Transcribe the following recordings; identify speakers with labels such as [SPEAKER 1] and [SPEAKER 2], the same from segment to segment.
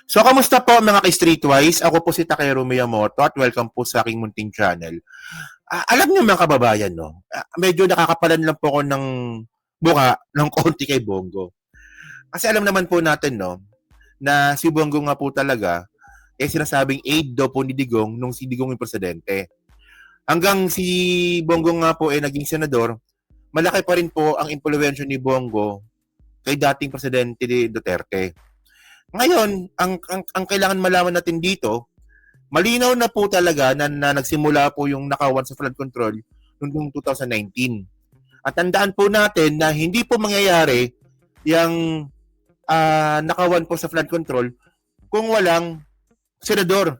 [SPEAKER 1] So, kamusta po mga ka-Streetwise? Ako po si Takero Miyamoto at welcome po sa aking munting channel. Alam niyo mga kababayan, no? Medyo nakakapalan lang po ako ng buka ng konti kay Bongo. Kasi alam naman po natin, no, na si Bongo nga po talaga, sinasabing aide daw po ni Digong nung si Digong yung presidente. Hanggang si Bongo nga po naging senador, malaki pa rin po ang impluwensya ni Bongo kay dating presidente ni Duterte. Ngayon, ang kailangan malaman natin dito, malinaw na po talaga na nagsimula po yung nakawan sa flood control noong 2019. At tandaan po natin na hindi po mangyayari yung nakawan po sa flood control kung walang senador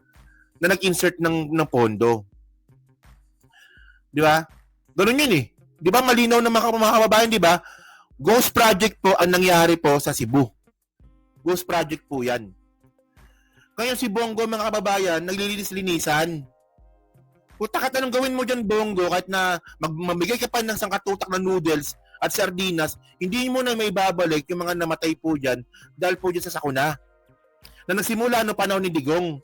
[SPEAKER 1] na nag-insert ng pondo. Di ba? Ganun yun eh. Di ba malinaw na mga kababayan, di ba? Ghost project po ang nangyari po sa Cebu. Ghost project po yan. Kaya si Bongo, mga kababayan, naglilinis-linisan. Puta ka, tanong gawin mo dyan, Bongo, kahit na mamigay ka pa ng sangkatutak na noodles at sardinas, hindi mo na may babalik yung mga namatay po dyan dahil po dyan sa sakuna. Na nagsimula panahon ni Digong.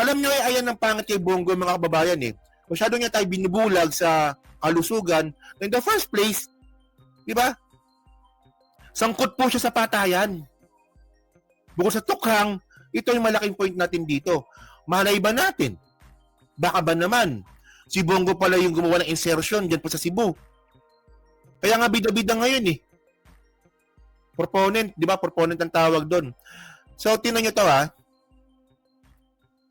[SPEAKER 1] Alam nyo, ayan ang pangit kay Bongo, mga kababayan eh. Masyado niya tayo binubulag sa kalusugan. In the first place, di ba? Sangkot po siya sa patayan. Bukod sa tukhang, ito yung malaking point natin dito. Malay ba natin? Baka ba naman, si Bongo pala yung gumawa ng insertion dyan po sa Cebu. Kaya nga bida-bida ngayon eh. Proponent, di ba? Proponent ang tawag doon. So, tinan nyo to ha.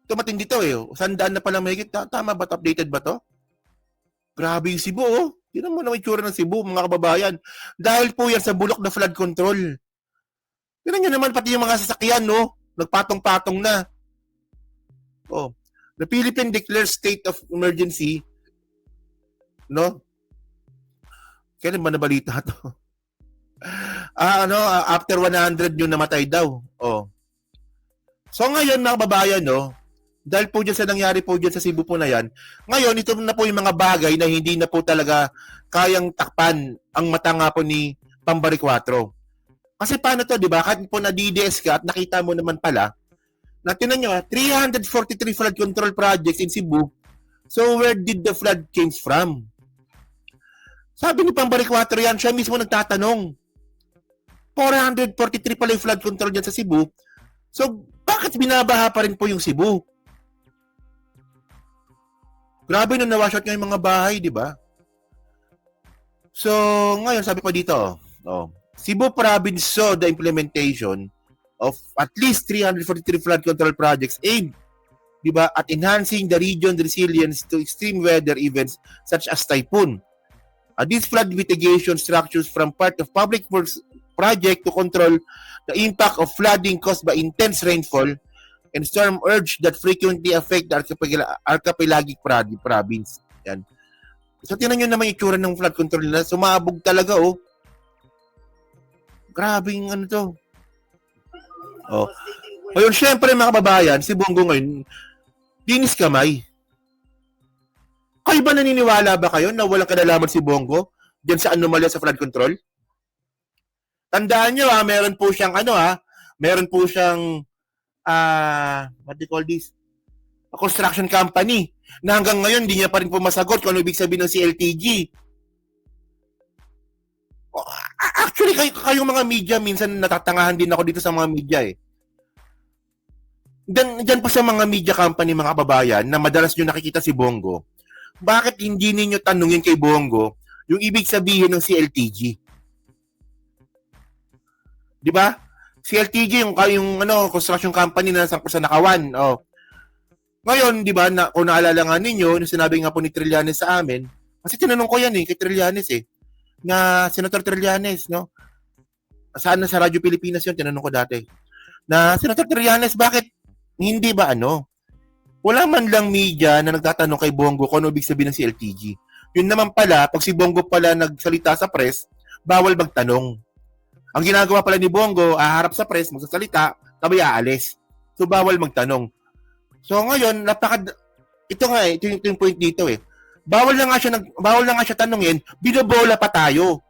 [SPEAKER 1] Ito matindi to eh. Sandaan na pala mahigit. Tama ba? Updated ba to? Grabe yung Cebu oh. Tinan mo na may tsura ng Cebu, mga kababayan. Dahil po yan sa bulok na flood control. Tinan nyo naman pati yung mga sasakyan, no? Nagpatong-patong na. Oh. The Philippines declares state of emergency. No? Kailan ba nabalita to? After 100 yung namatay daw. Oh. So ngayon, mga kababayan, no? Dahil po dyan sa nangyari po dyan sa Cebu po na yan, ngayon, ito na po yung mga bagay na hindi na po talaga kayang takpan ang mata nga po ni Pambari 4. Kasi paano to, di ba? Kahit po na-DDS ka at nakita mo naman pala, na tinan nyo, 343 flood control projects in Cebu. So, where did the flood came from? Sabi ni Pambari 4 yan, siya mismo nagtatanong. 443 pala yung flood control dyan sa Cebu. So, bakit binabaha pa rin po yung Cebu? Grabe nung na-wash out nga yung mga bahay, di ba? So, ngayon, sabi ko dito, Cebu province saw the implementation of at least 343 flood control projects aimed, di ba, at enhancing the region's resilience to extreme weather events such as typhoon. These flood mitigation structures from part of public works project to control the impact of flooding caused by intense rainfall and storm urge that frequently affect the archipelagic province. Yan. So, tinan nyo naman yung tsura ng flood control nila. Sumabog talaga, oh. Grabe yung ano to. Oh. Ngayon, syempre mga kababayan, si Bongo ngayon, dinis kamay. Kayo ba naniniwala ba kayo na walang kinalaman si Bongo diyan sa anomalya sa flood control? Tandaan nyo meron po siyang meron po siyang what do you call this? A construction company na hanggang ngayon hindi niya pa rin po masagot kung ano ibig sabihin ng CLTG. Actually, kayong mga media, minsan natatangahan din ako dito sa mga media eh. Diyan po sa mga media company, mga kababayan, na madalas nyo nakikita si Bongo, bakit hindi ninyo tanungin kay Bongo yung ibig sabihin ng CLTG? Di ba? CLTG, yung construction company na sa nakawan. Oh. Ngayon, di ba, kung naalala nga ninyo, yung sinabi nga po ni Trillanes sa amin, kasi tinanong ko yan kay Trillanes na Senator Trillanes, no? Saan na sa Radyo Pilipinas yun, tinanong ko dati. Na, Senator Trillanes, bakit hindi ba wala man lang media na nagtatanong kay Bongo kung ano ibig sabihin ng CLTG. Yun naman pala, pag si Bongo pala nagsalita sa press, bawal magtanong. Ang ginagawa pala ni Bongo, haharap sa press, magsasalita, tabi aalis. So, bawal magtanong. So, ngayon, ito yung point dito eh. Bawal na nga siya tanungin, binobola pa tayo.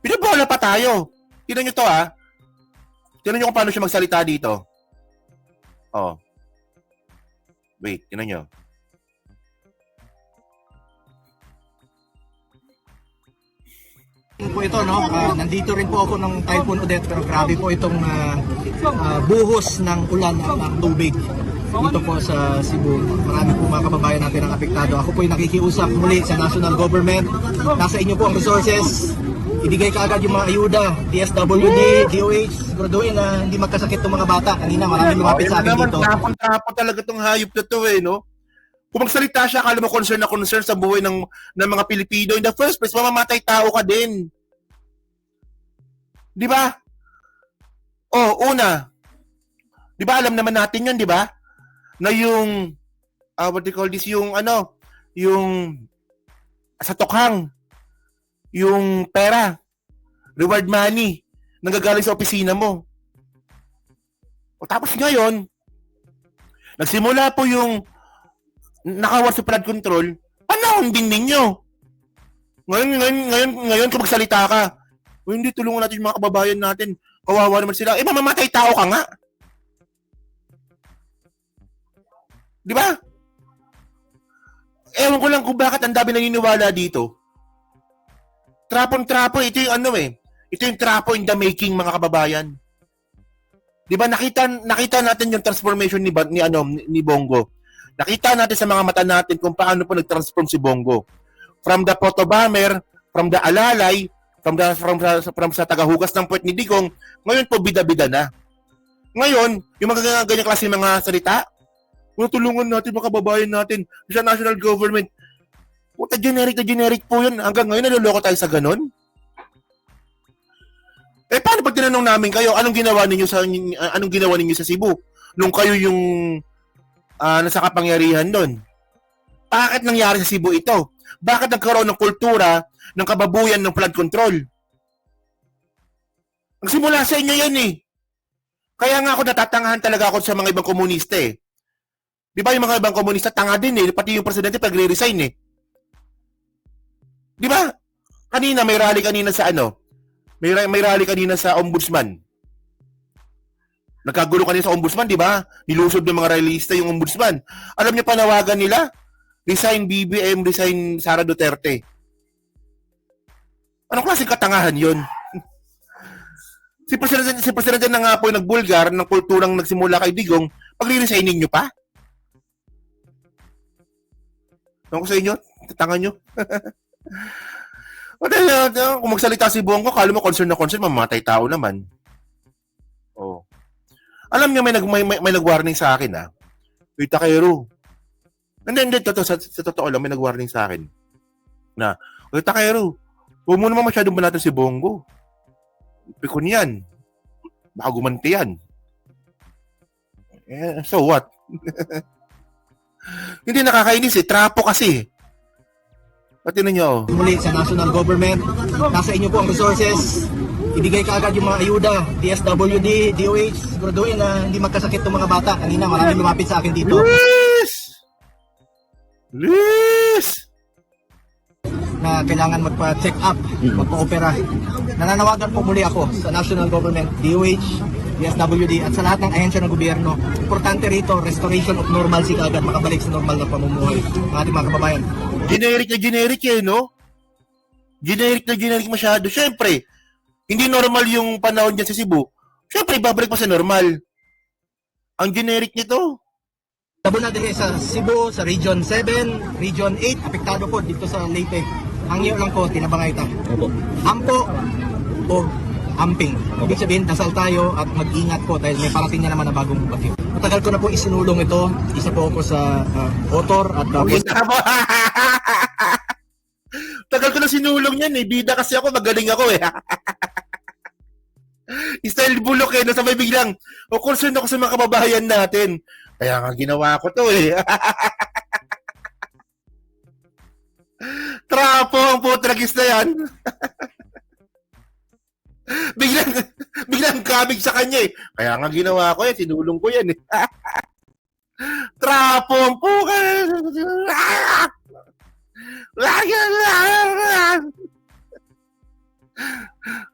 [SPEAKER 1] Tingnan nyo to Tingnan nyo kung paano siya magsalita dito. Oh. Wait, tingnan nyo.
[SPEAKER 2] Po ito, no? Nandito rin po ako ng Typhoon Odette, pero grabe po itong buhos ng ulan at ng tubig dito po sa Cebu. Marami po mga kababayan natin ang apektado. Ako po yung nakikiusap muli sa national government. Nasa inyo po ang resources. Ibigay kaagad yung mga ayuda, DSWD, DOH, siguraduhin na hindi magkasakit itong mga bata. Kanina maraming lumapit sa akin dito.
[SPEAKER 1] Tapon talaga itong hayop na to no? Kung magsalita siya, akala mo concern na concern sa buhay ng mga Pilipino. In the first place, mamamatay tao ka din. Di ba? Oh, una. Di ba alam naman natin yun, di ba? Na yung, what do you call this? Yung yung sa tokhang, yung pera, reward money, nanggagaling sa opisina mo. O tapos ngayon, nagsimula po yung nakawar sa flood control, panahon din ninyo. Ngayon kung magsalita ka, hindi, tulungan natin yung mga kababayan natin. Kawawa naman sila. Mamamatay tao ka nga. Di ba? Ewan ko lang kung bakit ang dami naniniwala dito. Trapon-trapo, ito yung ito yung trapo in the making, mga kababayan. Di ba, nakita natin yung transformation ni Bongo. Nakita natin sa mga mata natin kung paano po nag-transform si Bongo. From the photo bomber, from the alalay, from sa tagahugas ng puwet ni Digong, ngayon po bida-bida na. Ngayon, yung mga ganyan klase mga salita, tulungan natin mga kababayan natin sa national government. Puta, generic po yun. Hanggang ngayon, naluloko tayo sa ganun. Paano pag tinanong namin kayo, anong ginawa ninyo sa Cebu? Nung kayo yung nasa kapangyarihan doon. Bakit nangyari sa Cebu ito? Bakit nagkaroon ng kultura ng kababuyan ng flood control? Nagsimula sa inyo yan eh. Kaya nga ako natatangahan talaga ako sa mga ibang komunista eh. Di ba yung mga ibang komunista tanga din eh, pati yung presidente pagre-resign eh. Di ba? Kanina may rally kanina sa may rally kanina sa ombudsman. Nagkagulo kanina sa ombudsman, di ba? Nilusod ng mga rallyista yung ombudsman. Alam niyo panawagan nila? Resign BBM, resign Sara Duterte. Anong klaseng katangahan yun? Si Presidente na nga po yung nagbulgar ng kulturang nagsimula kay Digong, pag-resignin nyo pa? Ano ko sa inyo? Tatangan nyo? Kung magsalita si Bongo, kala mo concern na concern, mamamatay tao naman. Oh. Alam niyo may nag-warning sa akin Wait, Takero. Hindi, sa totoo lang, may nag-warning sa akin. Na, wait, Takero, huwag mo naman masyadong banatan si Bongo. Pikon yan. Baka gumanti yan. So what? Hindi nakakainis trapo kasi. Pati na nyo.
[SPEAKER 2] Muli sa national government, nasa inyo po ang resources. Ibigay kaagad yung mga ayuda, DSWD, DOH, siguraduhin na hindi magkasakit itong mga bata. Kanina maraming lumapit sa akin dito.
[SPEAKER 1] Please!
[SPEAKER 2] Na kailangan magpa-check up, magpa-opera. Nananawagan po muli ako sa national government, DOH, DSWD at sa lahat ng ahensya ng gobyerno. Importante rito, restoration of normalcy kaagad, makabalik sa normal na pamumuhay ng ating mga kababayan.
[SPEAKER 1] Generic no? Generic masyado. Siyempre, hindi normal yung panahon dyan sa Cebu. Siyempre, babalik pa sa normal. Ang generic nito.
[SPEAKER 2] Tabo na din sa Cebu, sa Region 7, Region 8, apektado po dito sa Leyte. Ang iyo lang po, tinabangay ito. Ampo o amping. Ibig sabihin, dasal tayo at mag-ingat po dahil may parating na naman na bagong bagyo. Matagal ko na po isinulong ito. Isa po ako sa author at
[SPEAKER 1] Tagal ko na sinulong yan Bida kasi ako, magaling ako Style bulok no? Sabay biglang, concern ako sa mga kababayan natin. Kaya nga ginawa ko to Trapo ang putragis na yan. biglang kamig sa kanya Kaya nga ginawa ko sinulong ko yan Trapo ang putragis.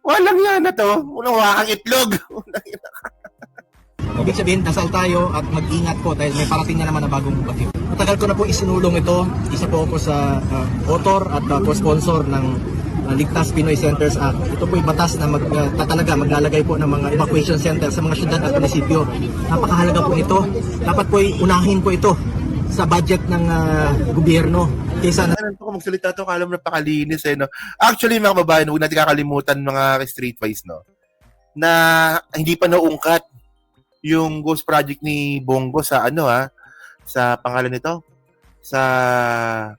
[SPEAKER 1] Walang yan na to. Unang wakang itlog.
[SPEAKER 2] Ibig sabihin, dasal tayo at mag-ingat po dahil may parating na naman na bagong bagyo. Matagal ko na po isinulong ito. Isa po ako sa author at co-sponsor ng Ligtas Pinoy Centers Act. Ito po ay batas na maglalagay po ng mga evacuation center sa mga syudad at munisipyo. Napakahalaga po ito. Dapat po unahin po ito sa budget ng gobyerno. Kaysa na
[SPEAKER 1] Ano ko magsalita to, kala mo napakalinis no. Actually mga kababayan, huwag natin kakalimutan mga streetwise no. Na hindi pa naungkat yung ghost project ni Bongo sa sa pangalan nito, sa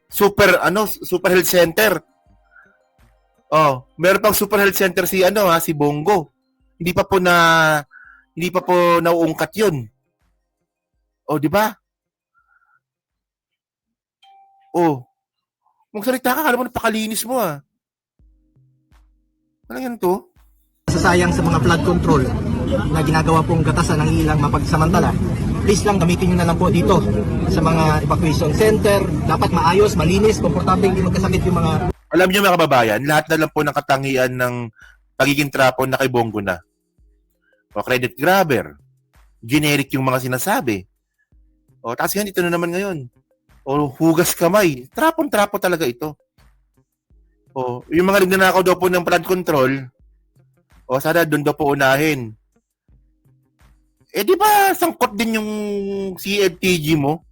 [SPEAKER 1] Super Health Center. Oh, meron pang Super Health Center si Bongo. Hindi pa po nauungkat 'yun. Oh, di ba? Oh, magsalita ka, kala mo napakalinis mo Ano yan to?
[SPEAKER 2] sasayang sa mga flood control na ginagawa pong gatasan ng ilang mapagsamantala. Please lang, gamitin nyo na lang po dito sa mga evacuation center. Dapat maayos, malinis, komportable, hindi magkasakit yung mga...
[SPEAKER 1] Alam niyo mga kababayan, lahat na lang po ng katangian ng pagiging trapo na kay Bongo na. O credit grabber, generic yung mga sinasabi. O tapos yan, ito na naman ngayon. O hugas kamay, trapon-trapo talaga ito. O yung mga nagnanakaw daw po ng flood control, o sana doon daw po unahin. Di ba sangkot din yung CFTG mo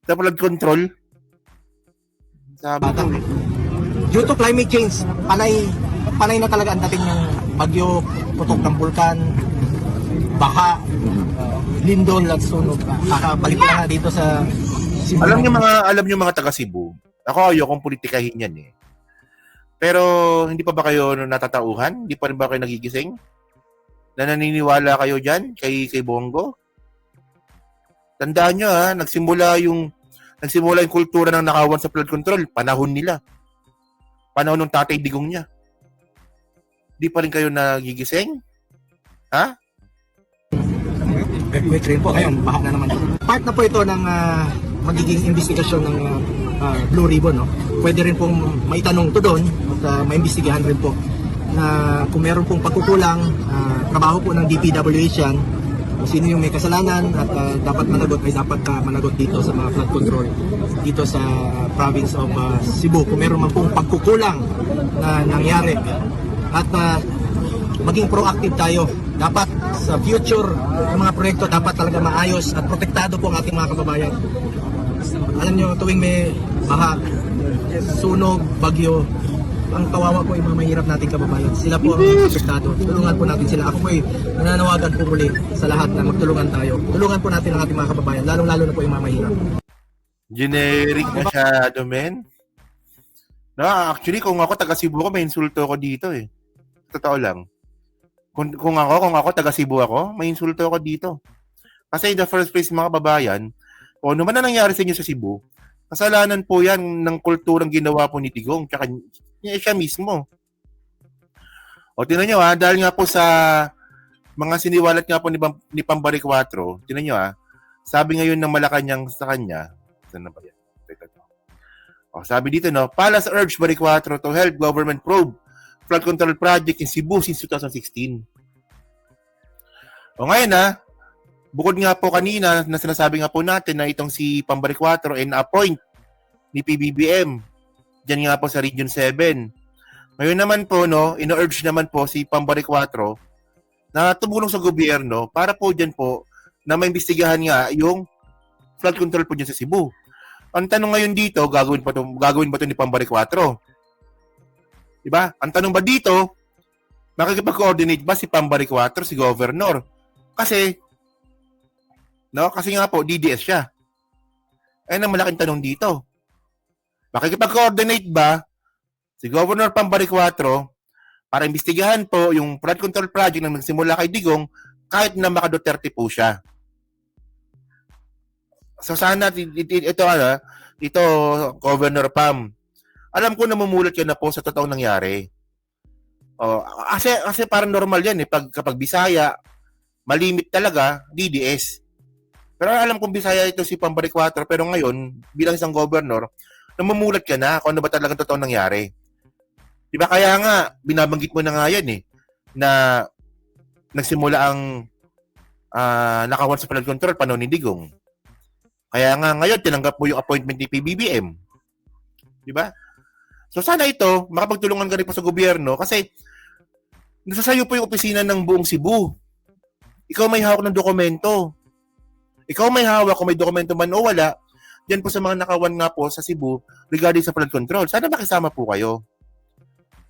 [SPEAKER 1] sa flood control? Sabi ko
[SPEAKER 2] Due to climate change, panay na talaga ang dating ng bagyo, putok ng bulkan, baha, lindol at sunog. Kakabalik ko na nga dito sa Cebu.
[SPEAKER 1] alam niyo mga taga Cebu. Ako ayokong politikahin yan Pero hindi pa ba kayo natatauhan? Hindi pa rin ba kayo nagigising? Na naniniwala kayo diyan kay Bongo? Tandaan niyo nagsimula yung kultura ng nakawan sa flood control, panahon nila. Panahon ng Tatay Digong niya. Di pa rin kayo nagigising? Ha?
[SPEAKER 2] Wait rin po, ayun, baha na naman. Part na po ito ng magiging investigasyon ng Blue Ribbon. No? Pwede rin pong maitanong to doon at maimbestigahan rin po na kung meron pong pagkukulang, trabaho po ng DPWH yan, kung sino yung may kasalanan at dapat managot ay dapat managot dito sa mga flood control dito sa province of Cebu. Kung meron man pong pagkukulang na nangyari at maging proactive tayo. Dapat sa future ng mga proyekto dapat talaga maayos at protektado po ang ating mga kababayan. Alam nyo, tuwing may baha, sunog, bagyo, ang kawawa po yung mga mahirap nating kababayan. Sila po ang protektado. Tulungan po natin sila. Ako po ay nananawagan po muli sa lahat na magtulungan tayo. Tulungan po natin ang ating mga kababayan, lalong-lalo na po yung mga mahirap.
[SPEAKER 1] Generic masyado, men. No, actually, kung ako taga Cebu ko, may insulto ako dito Totoo lang. Kung ako taga Cebu ako, may insulto ako dito. Kasi in the first place, mga kababayan, kung ano man na nangyari sa inyo sa Cebu, kasalanan po yan ng kulturang ginawa po ni Digong, tsaka siya mismo. O, tinan nyo dahil nga po sa mga siniwalat nga po ni Pambari 4, tinan nyo sabi ngayon ng Malacanang sa kanya, saan na ba yan? O, sabi dito, Palace urged Bari 4 to help government probe flood control project in Cebu since 2016. O ngayon bukod nga po kanina na sinasabi nga po natin na itong si Pambari 4 ay na-appoint ni PBBM diyan nga po sa Region 7. Ngayon naman po ino-urge naman po si Pambari 4 na tumulong sa gobyerno para po diyan po na maimbestigahan nga yung flood control po diyan sa Cebu. Ang tanong ngayon dito, gagawin ba to ni Pambari 4? Diba? Ang tanong ba dito, makikipag-coordinate ba si Pambari 4, si Governor? Kasi nga po, DDS siya. Ayun ang malaking tanong dito. Makikipag-coordinate ba si Governor Pambari 4 para imbestigahan po yung flood control project na nagsimula kay Digong kahit na maka-Duterte po siya? So sana ito Governor Pam, alam ko namumulat ka na po sa totoong nangyari. Kasi parang normal yan kapag Bisaya, malimit talaga, DDS. Pero alam kong Bisaya ito si Pambari 4, pero ngayon, bilang isang governor, namumulat ka na kung ano ba talagang totoong nangyari. Di ba kaya nga, binabanggit mo na nga yan na nagsimula ang nakawan sa flood control panahon ni Digong. Kaya nga ngayon, tinanggap mo yung appointment ni PBBM. Di ba? So sana ito, makapagtulungan ka rin po sa gobyerno kasi nasa sayo po yung opisina ng buong Cebu. Ikaw may hawak ng dokumento. Ikaw may hawak kung may dokumento man o wala, dyan po sa mga nakawan nga po sa Cebu regarding sa flood control. Sana makisama po kayo.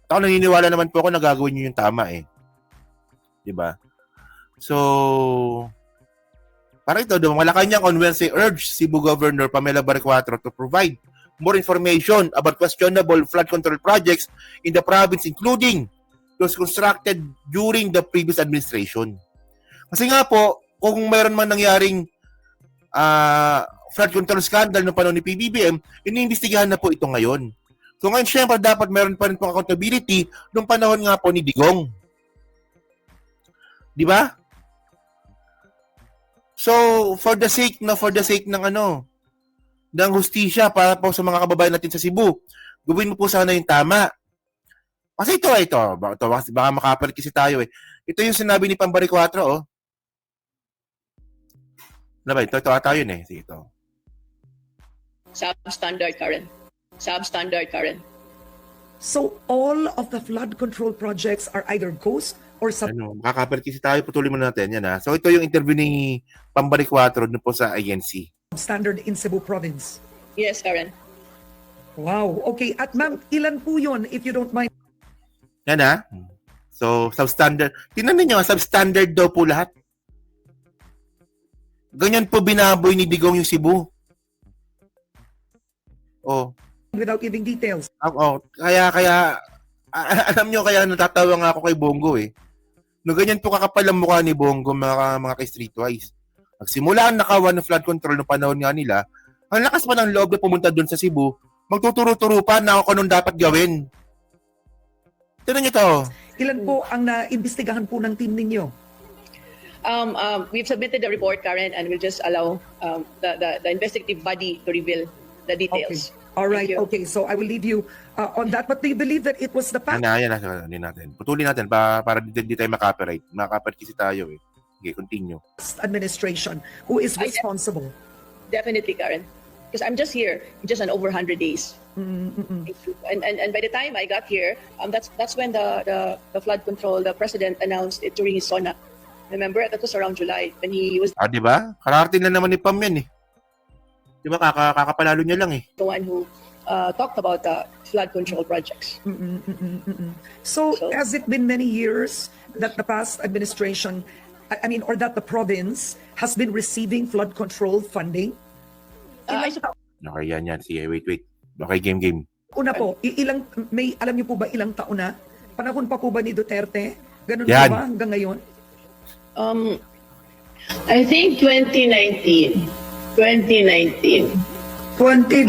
[SPEAKER 1] At ako naniniwala naman po ako na gagawin nyo yung tama Diba? So, para ito, Malacanang on Wednesday urged Cebu Governor Pamela Barquatro to provide more information about questionable flood control projects in the province, including those constructed during the previous administration. Kasi nga po, kung mayroon man nangyaring flood control scandal noong panahon ni PBBM, iniimbestigahan na po ito ngayon. So ngayon, syempre, dapat mayroon pa rin po accountability noong panahon nga po ni Digong. Di ba? So, for the sake ng ng hustisya para po sa mga kababayan natin sa Cebu, gawin mo po sana yung tama. Kasi ito, baka makapalit kasi tayo Ito yung sinabi ni Pambari 4, Ano ba, ito ata yun Sige, ito.
[SPEAKER 3] Substandard, Karen. Substandard, Karen.
[SPEAKER 4] So all of the flood control projects are either ghost or
[SPEAKER 1] Makakapalit kasi tayo, patuloy mo natin yan So ito yung interview ni Pambari 4 po sa INC.
[SPEAKER 4] substandard in Cebu Province.
[SPEAKER 3] Yes, Karen.
[SPEAKER 4] Wow. Okay. At ma'am, ilan po yun, if you don't mind?
[SPEAKER 1] Yan So, substandard. Tingnan ninyo, substandard daw po lahat. Ganyan po binaboy ni Digong yung Cebu.
[SPEAKER 4] Without giving details.
[SPEAKER 1] Kaya alam nyo, kaya natatawa nga ako kay Bongo No, ganyan po kakapal ang mukha ni Bongo, mga kay-streetwise. Nagsimula ang nakawan ng flood control no panahon nga nila, ang lakas pa ng loob na pumunta doon sa Cebu, magtuturo-turo pa na kung anong dapat gawin. Tignan nyo to.
[SPEAKER 4] Ilan po ang naimbestigahan po ng team ninyo?
[SPEAKER 3] We've submitted the report, Karen, and we'll just allow the investigative body to reveal the details.
[SPEAKER 4] Okay. All right.
[SPEAKER 3] Thank you.
[SPEAKER 4] Okay. So I will leave you on that. But do you believe that it was the past
[SPEAKER 1] Yan natin. Putulin natin para di tayo makapiright. Makapiright kasi tayo Okay, continue.
[SPEAKER 4] administration who is responsible?
[SPEAKER 3] Definitely, Karen. Because I'm just here, just on over 100 days. And by the time I got here, that's when the flood control, the president announced it during his SONA. Remember, that was around July when he was
[SPEAKER 1] Di ba? Kararating na naman ni Pam yan Di ba? Kakapalalo niya lang
[SPEAKER 3] the one who talked about the flood control projects.
[SPEAKER 4] So
[SPEAKER 3] So-
[SPEAKER 4] has it been many years that the past administration, or that the province has been receiving flood control funding?
[SPEAKER 3] I suppose
[SPEAKER 1] Okay, yan. Sige, wait. Okay, game.
[SPEAKER 4] Una po, alam niyo po ba ilang taon na? Panahon pa po ba ni Duterte? Ganun
[SPEAKER 1] Yan.
[SPEAKER 4] po ba hanggang ngayon?
[SPEAKER 5] I think 2019. 2019.
[SPEAKER 4] 20.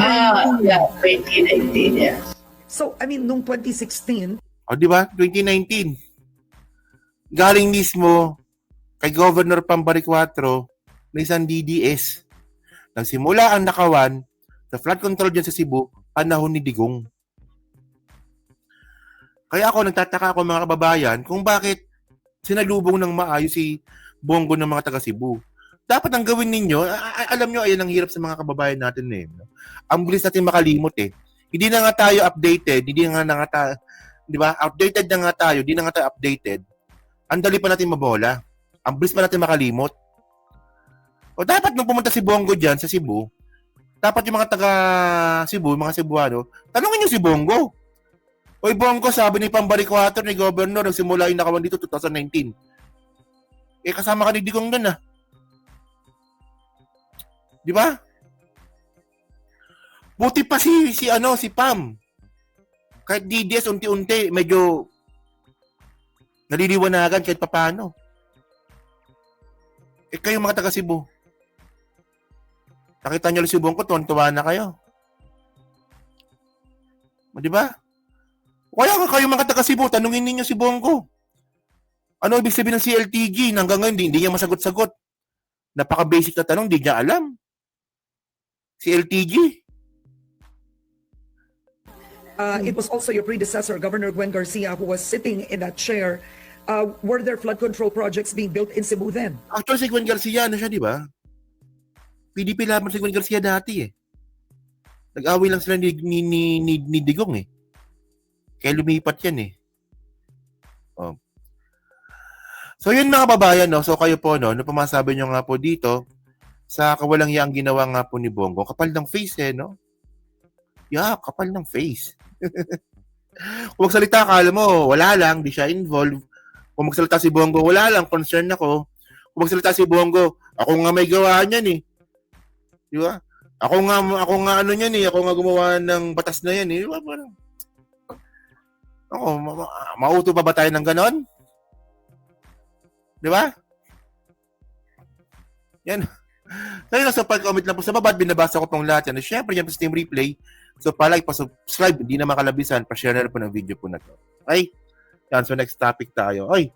[SPEAKER 5] Yeah, 2019, yeah.
[SPEAKER 4] So, nung 2016,
[SPEAKER 1] Di ba? 2019. Galing mismo kay Governor Pambari 4 na isang DDS. Nagsimula ang nakawan sa flood control dyan sa Cebu, panahon ni Digong. Kaya nagtataka ako mga kababayan kung bakit sinalubong ng maayos si Bongo ng mga taga Cebu. Dapat ang gawin ninyo, alam nyo, ayan ang hirap sa mga kababayan natin Ang bilis natin makalimot Hindi na nga tayo updated, di ba? Outdated na nga tayo, di na nga tayo updated. Ang dali pa natin mabola. Ang bilis pa natin makalimot. Dapat nung pumunta si Bongo dyan sa Cebu, dapat yung mga taga Cebu, mga Cebuano, tanongin nyo si Bongo. Oy Bongo, sabi ni Pambari 4 ni Governor, nagsimula yung nakawan dito 2019. Kasama ka ni Digong doon Di ba? Buti pa si Pam. Kahit DDS unti-unti, medyo naliliwanagan kahit papaano. Kayo mga taga Cebu. Nakita nyo lang si Bongo, tuwan-tuwa na kayo. Di ba? Kaya kayo mga taga Cebu, tanungin ninyo si Bongo. Ano ibig sabihin ng CLTG? Hanggang ngayon, hindi niya masagot-sagot. Napaka-basic na tanong, hindi niya alam. CLTG.
[SPEAKER 4] It was also your predecessor, Governor Gwen Garcia, who was sitting in that chair. Were there flood control projects being built in Cebu then?
[SPEAKER 1] Actually, si Gwen Garcia, ano siya, di ba? PDP laban si Gwen Garcia dati eh. Nag-away lang sila ni Digong eh. Kaya lumipat yan eh. Oh. So yun mga kababayan, no? So kayo po, no? Ano pa masabi nyo nga po dito sa kawalang hiyang ginawa nga po ni Bongo. Kapal ng face eh, no? Yeah, kapal ng face. Kung magsalita, akala mo, wala lang, di siya involved. Kung magsalita si Bongo, wala lang, concern ako. Kung magsalita si Bongo, ako nga may gawa niyan eh. Di ba? Ako nga ano niyan eh, ako nga gumawa ng batas na yan eh. Di ba? Parang, ako, mauto pa ba tayo ng ganon? Di ba? Yan. So yun, sa pag-comment lang po sa baba at binabasa ko pong lahat yan. Siyempre, yan po sa Team Replay. So, pa-like, pa-subscribe, hindi na makalabisan, pa-share na po ng video po na to. Okay? Yan, so next topic tayo. Ay,